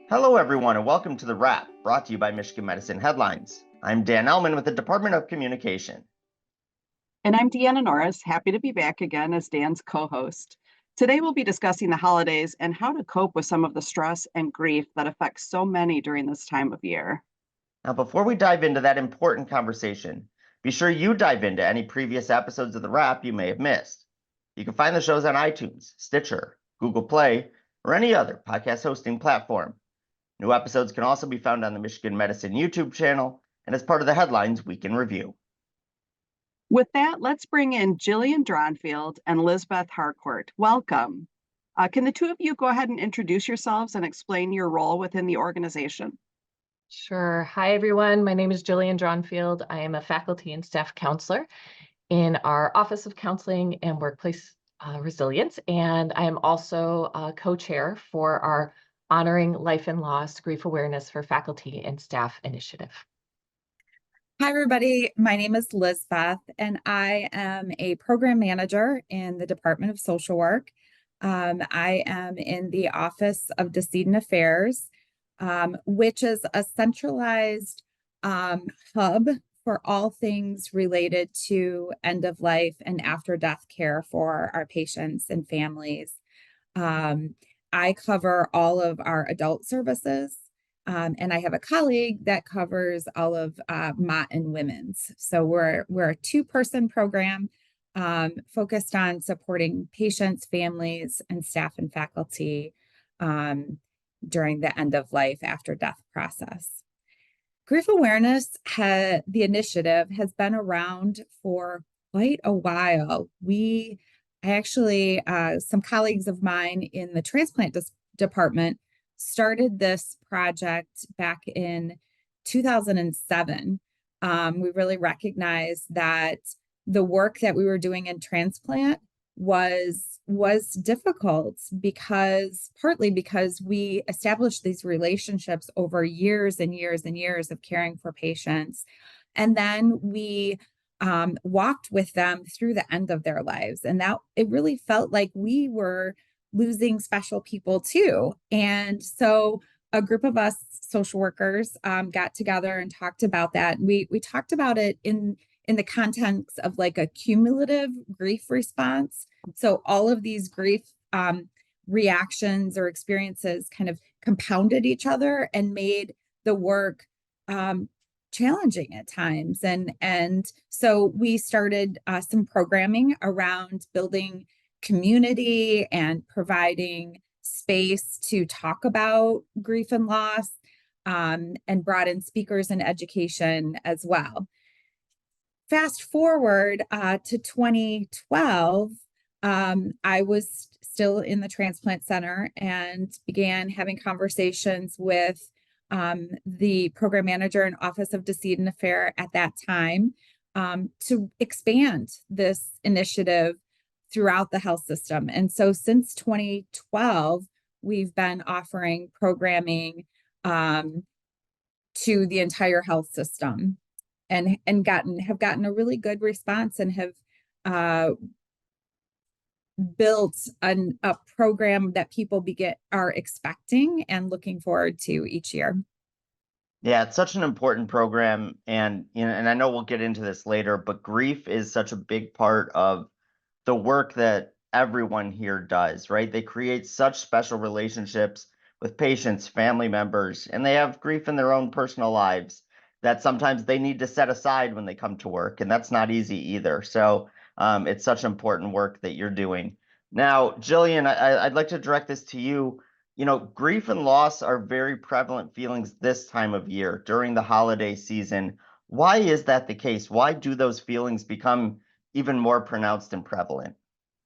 Hello, everyone, and welcome to The Wrap, brought to you by Michigan Medicine Headlines. I'm Dan Ellman with the Department of Communication. And I'm Deanna Norris, happy to be back again as Dan's co-host. Today we'll be discussing the holidays and how to cope with some of the stress and grief that affects so many during this time of year. Now, before we dive into that important conversation, be sure you dive into any previous episodes of The Wrap you may have missed. You can find the shows on iTunes, Stitcher, Google Play, or any other podcast hosting platform. New episodes can also be found on the Michigan Medicine YouTube channel and as part of the Headlines Week in Review. With that, let's bring in Jillian Dronfield and Lizbeth Harcourt. Welcome. Can the two of you go ahead and introduce yourselves and explain your role within the organization? Sure. Hi, everyone. My name is Jillian Dronfield. I am a faculty and staff counselor in our Office of Counseling and Workplace Resilience, and I am also a co-chair for our Honoring Life and Loss Grief Awareness for Faculty and Staff initiative. Hi, everybody. My name is Lizbeth, and I am a program manager in the Department of Social Work. I am in the Office of Decedent Affairs, which is a centralized hub for all things related to end of life and after death care for our patients and families. I cover all of our adult services. And I have a colleague that covers all of MOT and women's. So we're a two-person program focused on supporting patients, families, and staff and faculty during the end of life after death process. Grief Awareness, the initiative, has been around for quite a while. Some colleagues of mine in the transplant department started this project back in 2007. We really recognized that the work that we were doing in transplant was difficult partly because we established these relationships over years and years and years of caring for patients. And then we walked with them through the end of their lives. And that it really felt like we were losing special people too. And so a group of us social workers got together and talked about that. And we talked about it in the context of like a cumulative grief response. So all of these grief reactions or experiences kind of compounded each other and made the work challenging at times. And so we started some programming around building community and providing space to talk about grief and loss, and brought in speakers and education as well. Fast forward to 2012, I was still in the transplant center and began having conversations with the program manager and Office of Decedent Affairs at that time to expand this initiative throughout the health system. And so since 2012, we've been offering programming to the entire health system and have gotten a really good response and have built a program that people are expecting and looking forward to each year. Yeah, it's such an important program, and I know we'll get into this later, but grief is such a big part of the work that everyone here does, right? They create such special relationships with patients, family members, and they have grief in their own personal lives that sometimes they need to set aside when they come to work, and that's not easy either. So it's such important work that you're doing. Now, Jillian, I'd like to direct this to you. Grief and loss are very prevalent feelings this time of year during the holiday season. Why is that the case? Why do those feelings become even more pronounced and prevalent?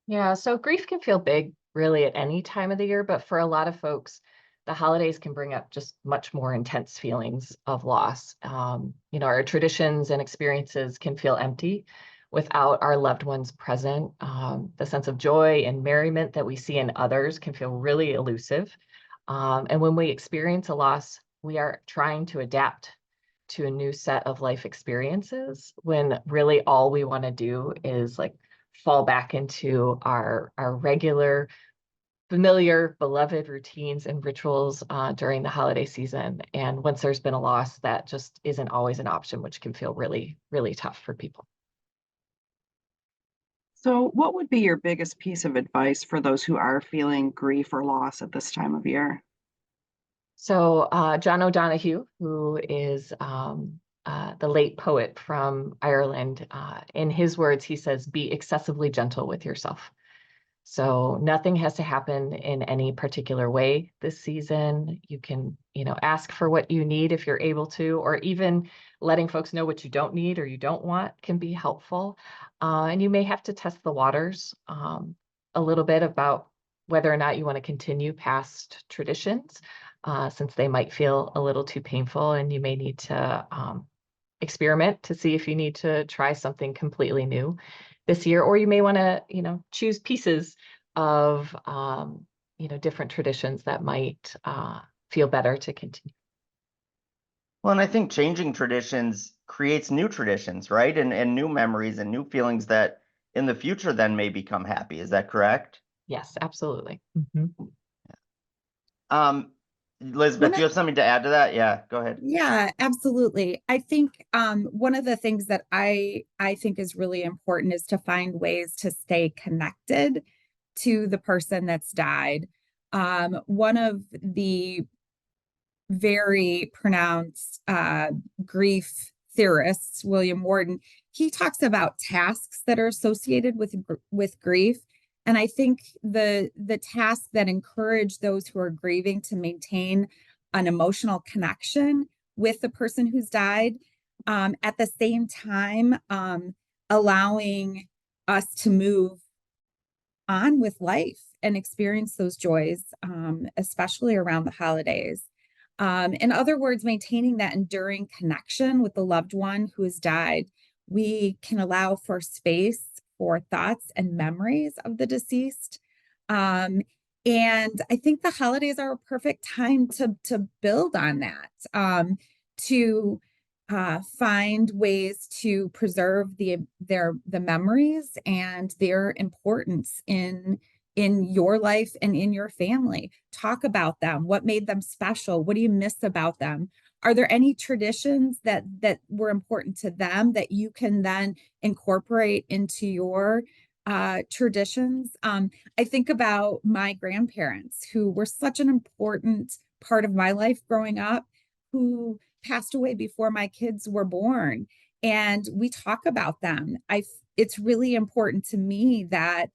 Yeah, so grief can feel big really at any time of the year, but for a lot of folks, the holidays can bring up just much more intense feelings of loss. Our traditions and experiences can feel empty without our loved ones present. The sense of joy and merriment that we see in others can feel really elusive. And when we experience a loss, we are trying to adapt to a new set of life experiences when really all we want to do is like fall back into our regular familiar, beloved routines and rituals during the holiday season. And once there's been a loss, that just isn't always an option, which can feel really, really tough for people. So, what would be your biggest piece of advice for those who are feeling grief or loss at this time of year? So John O'Donohue, who is the late poet from Ireland, in his words, he says, be excessively gentle with yourself. So nothing has to happen in any particular way this season. You can, ask for what you need if you're able to, or even letting folks know what you don't need or you don't want can be helpful. And you may have to test the waters a little bit about whether or not you want to continue past traditions, since they might feel a little too painful, and you may need to experiment to see if you need to try something completely new this year, or you may want to, choose pieces of, different traditions that might feel better to continue. Well, and I think changing traditions creates new traditions, right? And new memories and new feelings that in the future then may become happy. Is that correct? Yes, absolutely. Elizabeth, When do you have something to add to that? Yeah, go ahead. Yeah, absolutely. I think one of the things that I think is really important is to find ways to stay connected to the person that's died. One of the very pronounced grief theorists, William Wharton, he talks about tasks that are associated with grief. And I think the tasks that encourage those who are grieving to maintain an emotional connection with the person who's died, at the same time, allowing us to move on with life and experience those joys, especially around the holidays. In other words, maintaining that enduring connection with the loved one who has died, we can allow for space for thoughts and memories of the deceased. And I think the holidays are a perfect time to build on that, to find ways to preserve the memories and their importance in your life and in your family. Talk about them. What made them special? What do you miss about them? Are there any traditions that were important to them that you can then incorporate into your traditions? I think about my grandparents, who were such an important part of my life growing up, who passed away before my kids were born, and we talk about them. It's really important to me that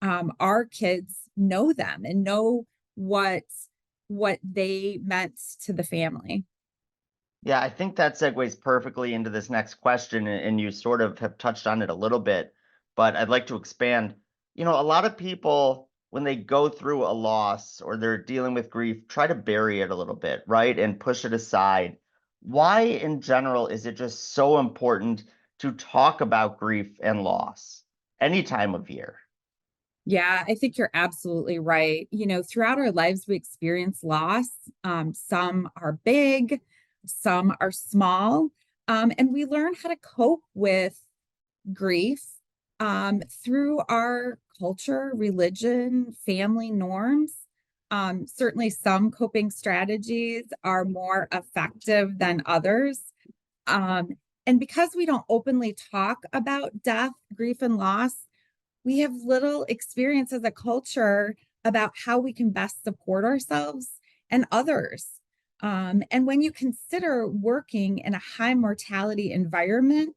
our kids know them and know what they meant to the family. Yeah, I think that segues perfectly into this next question, and you sort of have touched on it a little bit, but I'd like to expand. A lot of people, when they go through a loss or they're dealing with grief, try to bury it a little bit, right? And push it aside. Why, in general, is it just so important to talk about grief and loss any time of year? Yeah, I think you're absolutely right. Throughout our lives, we experience loss. Some are big, some are small, and we learn how to cope with grief through our culture, religion, family norms. Certainly, some coping strategies are more effective than others. And because we don't openly talk about death, grief, and loss, we have little experience as a culture about how we can best support ourselves and others. And when you consider working in a high mortality environment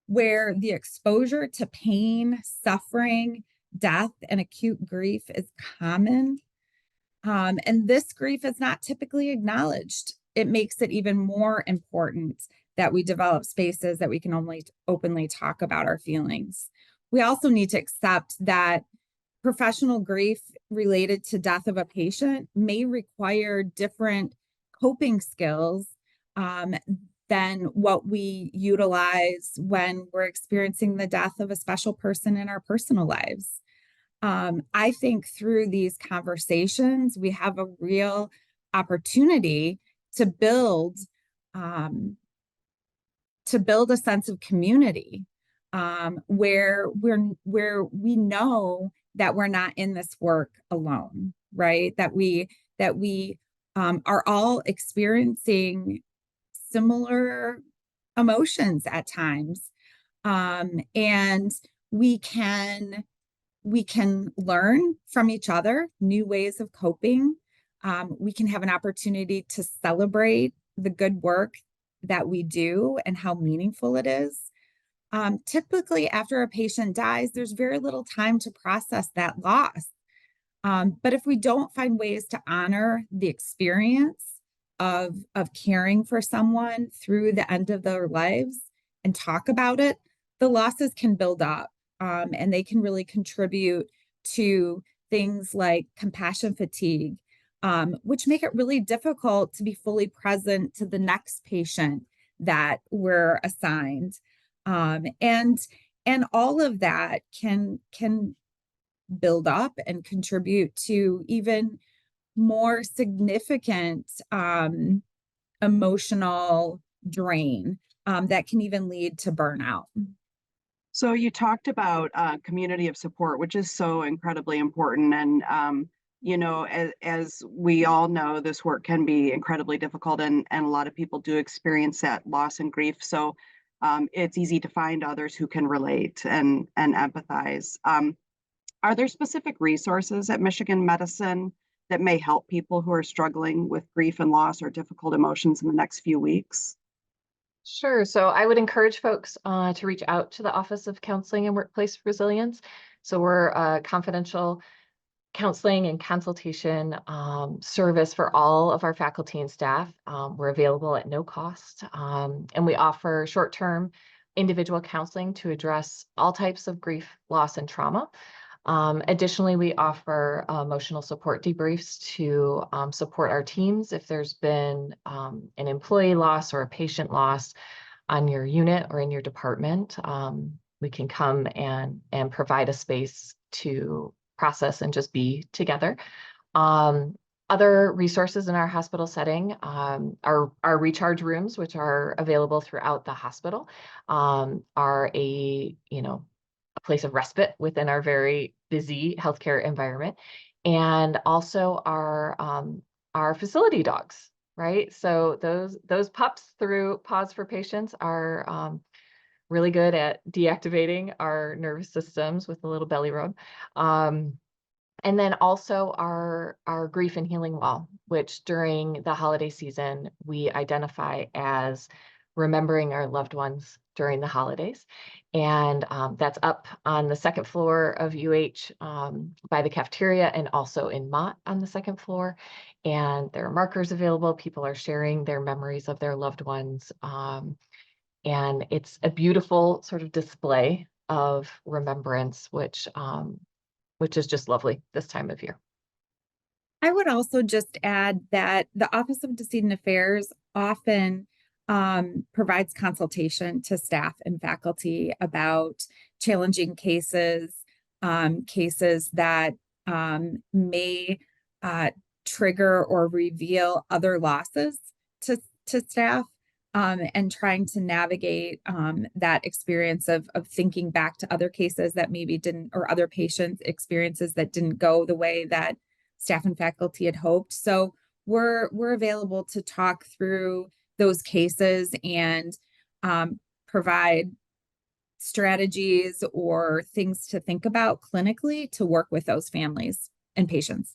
where the exposure to pain, suffering, death, and acute grief is common, and this grief is not typically acknowledged, it makes it even more important that we develop spaces that we can only openly talk about our feelings. We also need to accept that professional grief related to death of a patient may require different coping skills than what we utilize when we're experiencing the death of a special person in our personal lives. I think through these conversations, we have a real opportunity to build a sense of community, where we know that we're not in this work alone, right? That we are all experiencing similar emotions at times, and we can learn from each other new ways of coping. We can have an opportunity to celebrate the good work that we do and how meaningful it is. Typically, after a patient dies, there's very little time to process that loss. But if we don't find ways to honor the experience of caring for someone through the end of their lives and talk about it, the losses can build up, and they can really contribute to things like compassion fatigue, which make it really difficult to be fully present to the next patient that we're assigned. And all of that can build up and contribute to even more significant emotional drain that can even lead to burnout. So you talked about community of support, which is so incredibly important. And, you know, as we all know, this work can be incredibly difficult, and a lot of people do experience that loss and grief. So it's easy to find others who can relate and empathize. Are there specific resources at Michigan Medicine that may help people who are struggling with grief and loss or difficult emotions in the next few weeks? Sure. So I would encourage folks to reach out to the Office of Counseling and Workplace Resilience. So we're a confidential counseling and consultation service for all of our faculty and staff. We're available at no cost, and we offer short-term individual counseling to address all types of grief, loss, and trauma. Additionally, we offer emotional support debriefs to support our teams if there's been an employee loss or a patient loss on your unit or in your department. We can come and provide a space to process and just be together. Other resources in our hospital setting are our recharge rooms, which are available throughout the hospital, are a place of respite within our very busy healthcare environment, and also our facility dogs, right? So those pups through Paws for Patients are really good at deactivating our nervous systems with a little belly rub. And then also our grief and healing wall, which during the holiday season, we identify as remembering our loved ones during the holidays. And that's up on the second floor of UH by the cafeteria, and also in Mott on the second floor. And there are markers available. People are sharing their memories of their loved ones. And it's a beautiful sort of display of remembrance, which is just lovely this time of year. I would also just add that the Office of Decedent Affairs often provides consultation to staff and faculty about challenging cases, cases that may trigger or reveal other losses to staff, and trying to navigate that experience of thinking back to other cases that maybe didn't, or other patients' experiences that didn't go the way that staff and faculty had hoped. So we're available to talk through those cases and provide strategies or things to think about clinically to work with those families and patients.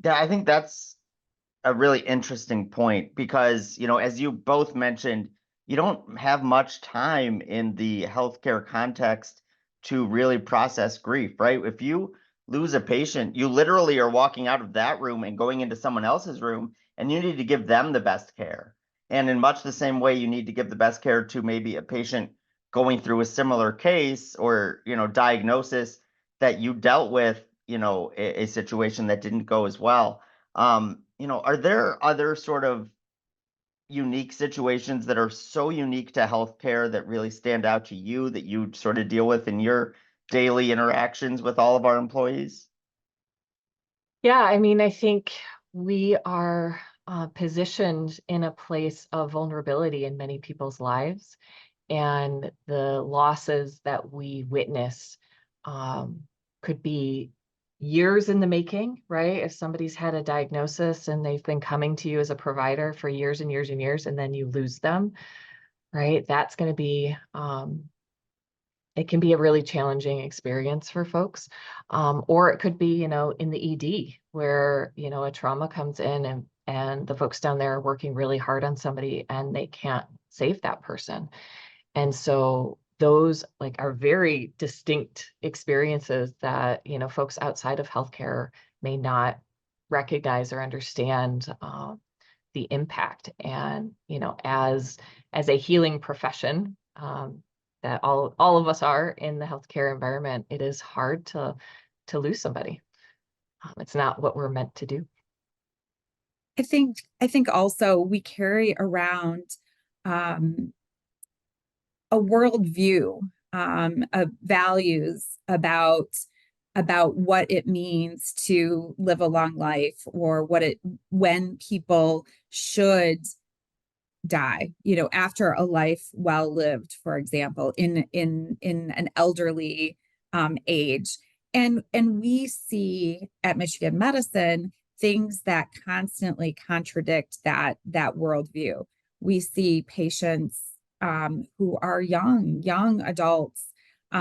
Yeah, I think that's a really interesting point because, as you both mentioned, you don't have much time in the healthcare context to really process grief, right? If you lose a patient, you literally are walking out of that room and going into someone else's room, and you need to give them the best care. And in much the same way, you need to give the best care to maybe a patient going through a similar case or, diagnosis that you dealt with, a situation that didn't go as well. Are there other sort of unique situations that are so unique to healthcare that really stand out to you that you sort of deal with in your daily interactions with all of our employees? Yeah, I mean, I think we are positioned in a place of vulnerability in many people's lives, and the losses that we witness could be years in the making, right? If somebody's had a diagnosis and they've been coming to you as a provider for years and years and years, and then you lose them, right? That's going to be, it can be a really challenging experience for folks. Or it could be, you know, in the ED where, you know, a trauma comes in and the folks down there are working really hard on somebody and they can't save that person. And so those like are very distinct experiences that, you know, folks outside of healthcare may not recognize or understand the impact. And, you know, as a healing profession, that all of us are in the healthcare environment, it is hard to lose somebody. It's not what we're meant to do. I think also we carry around a worldview of values about what it means to live a long life, or when people should die, you know, after a life well lived, for example, in an elderly age. And we see at Michigan Medicine things that constantly contradict that worldview. We see patients who are young adults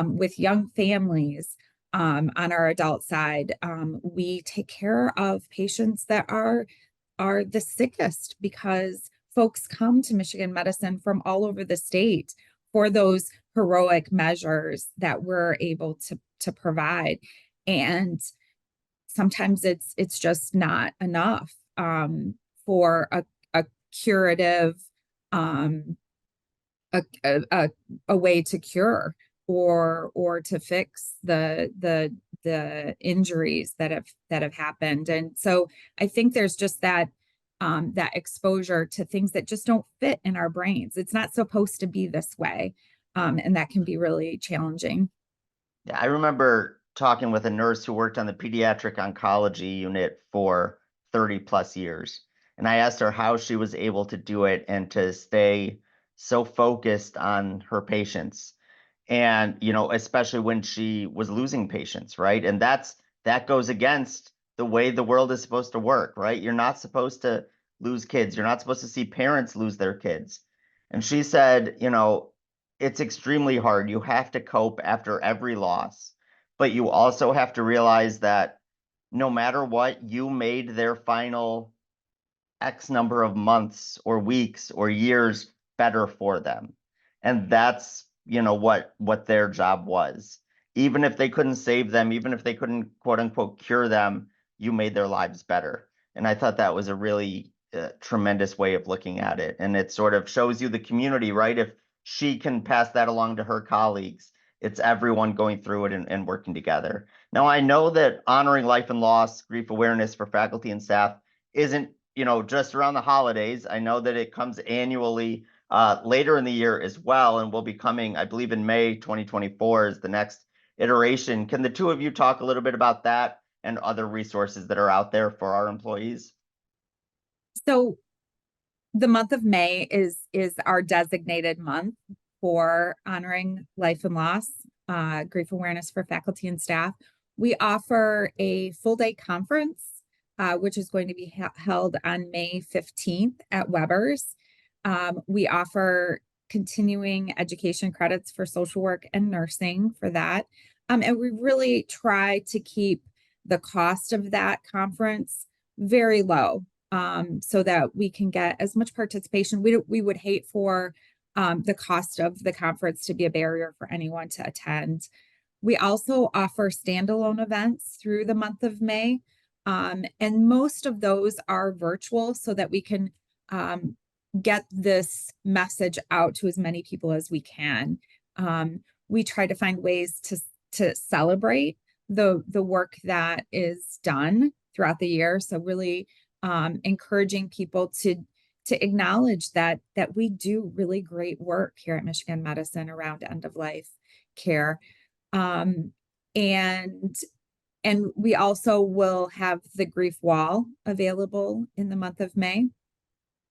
with young families. On our adult side, we take care of patients that are the sickest, because folks come to Michigan Medicine from all over the state for those heroic measures that we're able to provide. And sometimes it's just not enough for a curative, a way to cure or to fix the injuries that have happened. And so I think there's just that exposure to things that just don't fit in our brains. It's not supposed to be this way. And that can be really challenging. Yeah, I remember talking with a nurse who worked on the pediatric oncology unit for 30 plus years. And I asked her how she was able to do it and to stay so focused on her patients. And, you know, especially when she was losing patients, right? And that goes against the way the world is supposed to work, right? You're not supposed to lose kids. You're not supposed to see parents lose their kids. And she said, you know, it's extremely hard. You have to cope after every loss, but you also have to realize that no matter what, you made their final X number of months or weeks or years better for them. And that's, you know, what their job was. Even if they couldn't save them, even if they couldn't quote unquote cure them, you made their lives better. And I thought that was a really tremendous way of looking at it. And it sort of shows you the community, right? If she can pass that along to her colleagues, it's everyone going through it and working together. Now, I know that honoring life and loss, grief awareness for faculty and staff isn't, you know, just around the holidays. I know that it comes annually later in the year as well, and will be coming, I believe, in May 2024 is the next iteration. Can the two of you talk a little bit about that and other resources that are out there for our employees? So the month of May is our designated month for honoring life and loss, grief awareness for faculty and staff. We offer a full day conference, which is going to be held on May 15th at Weber's. We offer continuing education credits for social work and nursing for that. And we really try to keep the cost of that conference very low, so that we can get as much participation. We would hate for the cost of the conference to be a barrier for anyone to attend. We also offer standalone events through the month of May. And most of those are virtual so that we can get this message out to as many people as we can. We try to find ways to celebrate the work that is done throughout the year. So really encouraging people to acknowledge that we do really great work here at Michigan Medicine around end of life care. And we also will have the grief wall available in the month of May.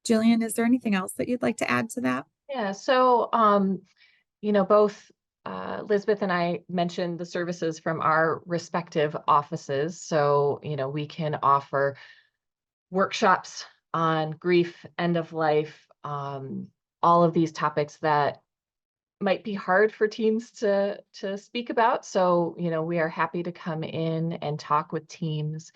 Jillian, is there anything else that you'd like to add to that? Yeah, so you know, both Elizabeth and I mentioned the services from our respective offices. So, we can offer workshops on grief, end of life, all of these topics that might be hard for teens to speak about. So, we are happy to come in and talk with teams.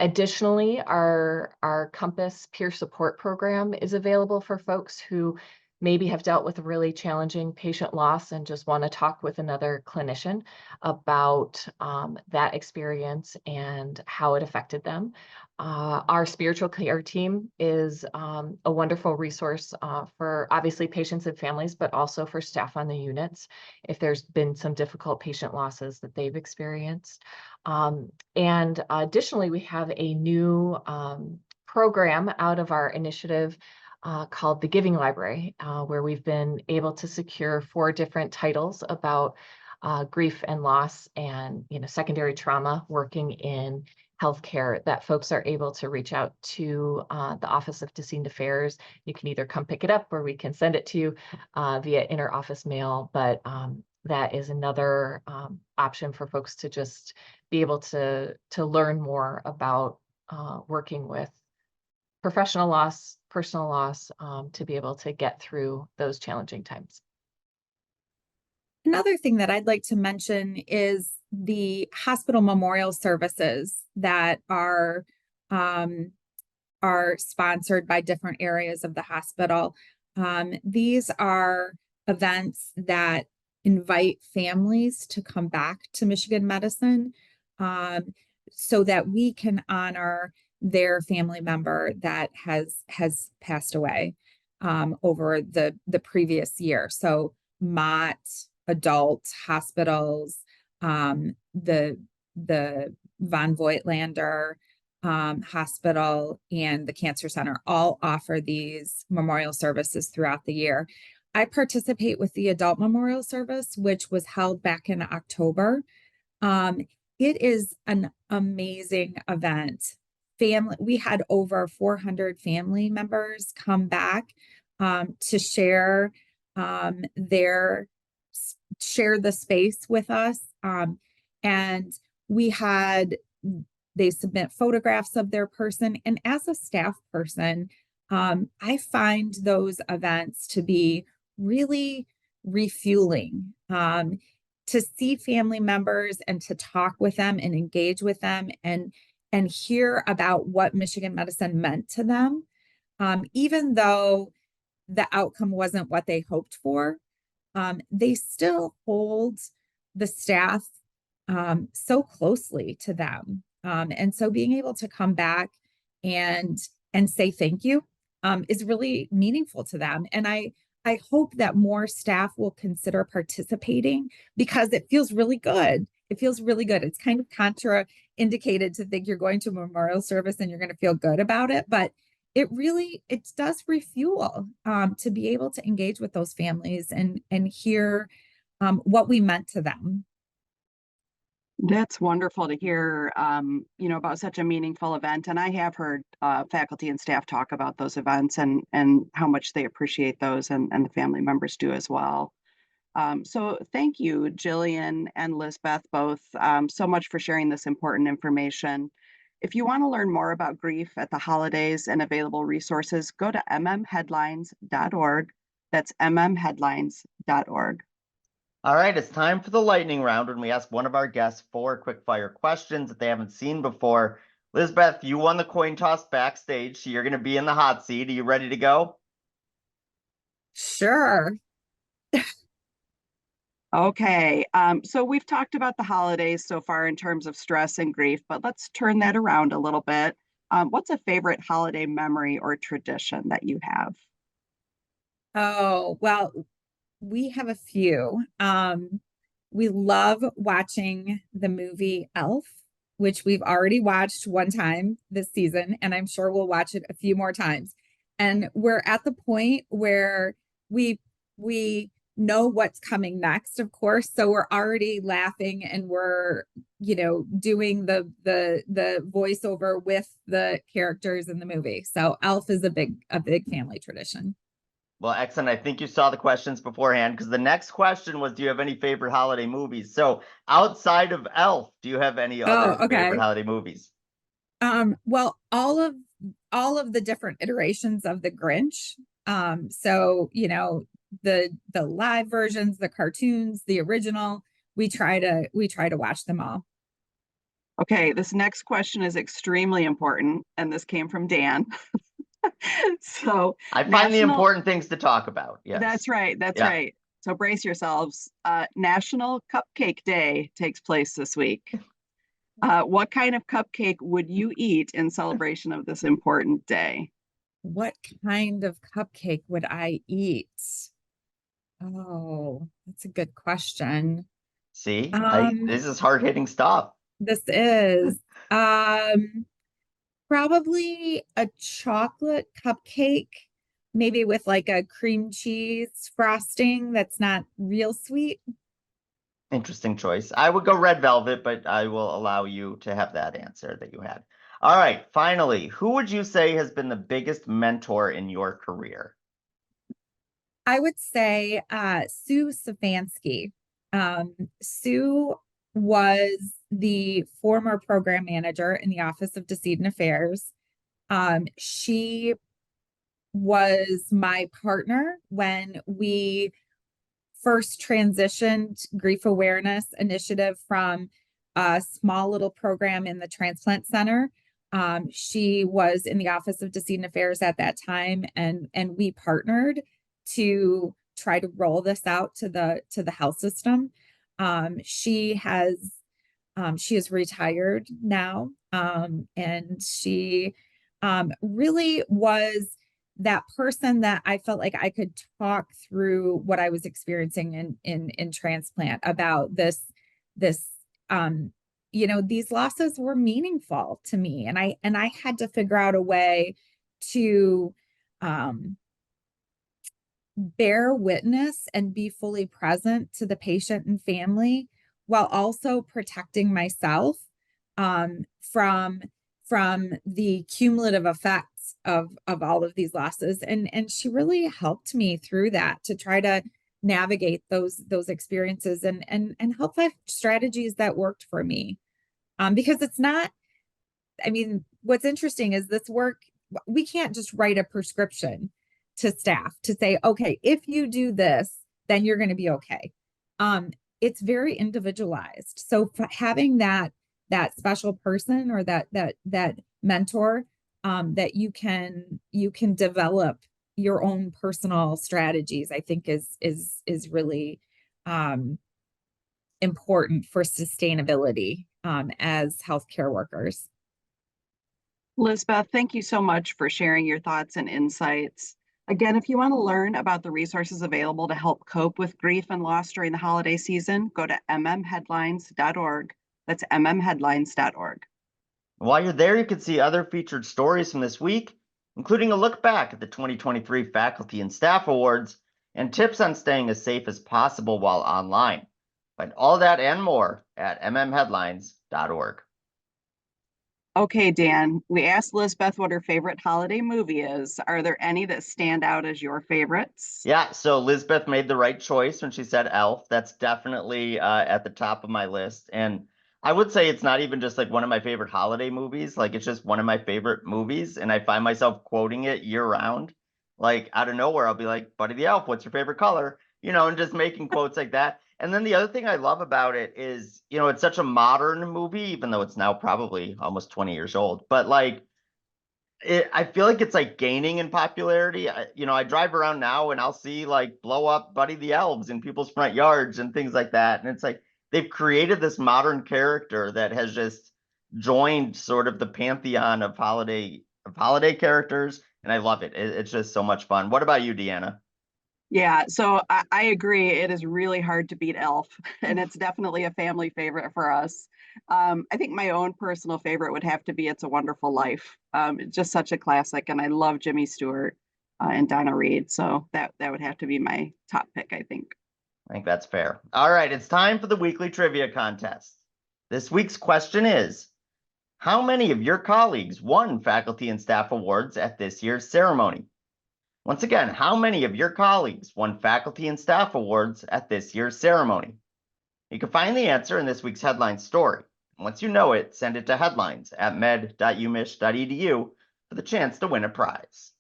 Additionally, our Compass peer support program is available for folks who maybe have dealt with a really challenging patient loss and just want to talk with another clinician about that experience and how it affected them. Our spiritual care team is a wonderful resource for obviously patients and families, but also for staff on the units if there's been some difficult patient losses that they've experienced. And additionally, we have a new program out of our initiative called the Giving Library, where we've been able to secure 4 different titles about grief and loss and secondary trauma working in healthcare that folks are able to reach out to the Office of Decedent Affairs. You can either come pick it up or we can send it to you via inter-office mail, but that is another option for folks to just be able to learn more about working with professional loss, personal loss, to be able to get through those challenging times. Another thing that I'd like to mention is the hospital memorial services that are sponsored by different areas of the hospital. These are events that invite families to come back to Michigan Medicine so that we can honor their family member that has passed away over the previous year. So Mott, adult hospitals, the Von Voigtlander Hospital and the Cancer Center all offer these memorial services throughout the year. I participate with the adult memorial service, which was held back in October. It is an amazing event. We had over 400 family members come back to share the space with us. And they submit photographs of their person. And as a staff person, I find those events to be really refueling. To see family members and to talk with them and engage with them and hear about what Michigan Medicine meant to them, even though the outcome wasn't what they hoped for, they still hold the staff so closely to them. And so being able to come back and say thank you is really meaningful to them. And I hope that more staff will consider participating because it feels really good. It feels really good. It's kind of contraindicated to think you're going to a memorial service and you're going to feel good about it, but it does refuel to be able to engage with those families and hear what we meant to them. That's wonderful to hear, about such a meaningful event. And I have heard faculty and staff talk about those events and how much they appreciate those, and the family members do as well. So thank you, Jillian and Lisbeth, both so much for sharing this important information. If you want to learn more about grief at the holidays and available resources, go to mmheadlines.org. That's mmheadlines.org. All right, it's time for the lightning round when we ask one of our guests 4 quick fire questions that they haven't seen before. Lisbeth, you won the coin toss backstage, so you're going to be in the hot seat. Are you ready to go? Sure. Okay, so we've talked about the holidays so far in terms of stress and grief, but let's turn that around a little bit. What's a favorite holiday memory or tradition that you have? Oh, well, we have a few. We love watching the movie Elf, which we've already watched one time this season, and I'm sure we'll watch it a few more times. And we're at the point where we know what's coming next, of course. So we're already laughing and we're, doing the voiceover with the characters in the movie. So Elf is a big family tradition. Well, excellent. I think you saw the questions beforehand because the next question was, do you have any favorite holiday movies? So outside of Elf, do you have any Oh, other favorite okay. holiday movies? Well, all of the different iterations of the Grinch. So the live versions, the cartoons, the original, we try to watch them all. Okay, this next question is extremely important, and this came from Dan. So I find the national, important things to talk about. Yes. that's right, that's Yeah. right. So brace yourselves. National Cupcake Day takes place this week. What kind of cupcake would you eat in celebration of this important day? What kind of cupcake would I eat? Oh, that's a good question. See, Um, this is hard hitting stuff. this is probably a chocolate cupcake, maybe with like a cream cheese frosting that's not real sweet. Interesting choice. I would go red velvet, but I will allow you to have that answer that you had. All right, finally, who would you say has been the biggest mentor in your career? I would say Sue Stefanski. Sue was the former program manager in the Office of Decedent Affairs. She was my partner when we first transitioned Grief Awareness Initiative from a small little program in the transplant center. She was in the Office of Decedent Affairs at that time, and we partnered to try to roll this out to the health system. She is retired now, and she really was that person that I felt like I could talk through what I was experiencing in transplant about this these losses were meaningful to me, and I had to figure out a way to um bear witness and be fully present to the patient and family while also protecting myself from the cumulative effects of all of these losses, and she really helped me through that to try to navigate those experiences and help find strategies that worked for me, because it's not, I mean, what's interesting is this work, we can't just write a prescription to staff to say, okay, if you do this, then you're going to be okay. It's very individualized. So having that special person or that mentor, that you can develop your own personal strategies, I think is really important for sustainability as healthcare workers. Lisbeth, thank you so much for sharing your thoughts and insights. Again, if you want to learn about the resources available to help cope with grief and loss during the holiday season, go to mmheadlines.org. That's mmheadlines.org. While you're there, you can see other featured stories from this week, including a look back at the 2023 Faculty and Staff Awards and tips on staying as safe as possible while online. Find all that and more at mmheadlines.org. Okay, Dan, we asked Lisbeth what her favorite holiday movie is. Are there any that stand out as your favorites? Yeah, so Lisbeth made the right choice when she said Elf. That's definitely at the top of my list. And I would say it's not even just like one of my favorite holiday movies. Like it's just one of my favorite movies. And I find myself quoting it year round. Like out of nowhere, I'll be like, Buddy the Elf, what's your favorite color? And just making quotes like that. And then the other thing I love about it is, it's such a modern movie, even though it's now probably almost 20 years old. But like, I feel like it's like gaining in popularity. I drive around now and I'll see like blow up Buddy the Elves in people's front yards and things like that. And it's like they've created this modern character that has just joined sort of the pantheon of holiday characters. And I love it. It's just so much fun. What about you, Deanna? Yeah, so I agree. It is really hard to beat Elf, and it's definitely a family favorite for us. I think my own personal favorite would have to be It's a Wonderful Life. It's just such a classic, and I love Jimmy Stewart and Donna Reed. So that would have to be my top pick, I think. I think that's fair. All right, it's time for the weekly trivia contest. This week's question is, how many of your colleagues won faculty and staff awards at this year's ceremony? Once again, how many of your colleagues won faculty and staff awards at this year's ceremony? You can find the answer in this week's headline story. Once you know it, send it to headlines@med.umich.edu for the chance to win a prize.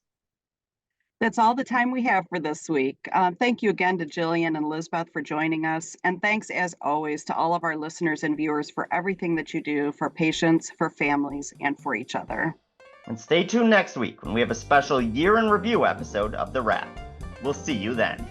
That's all the time we have for this week. Thank you again to Jillian and Lisbeth for joining us. And thanks as always to all of our listeners and viewers for everything that you do for patients, for families, and for each other. And stay tuned next week when we have a special year in review episode of The Wrap. We'll see you then.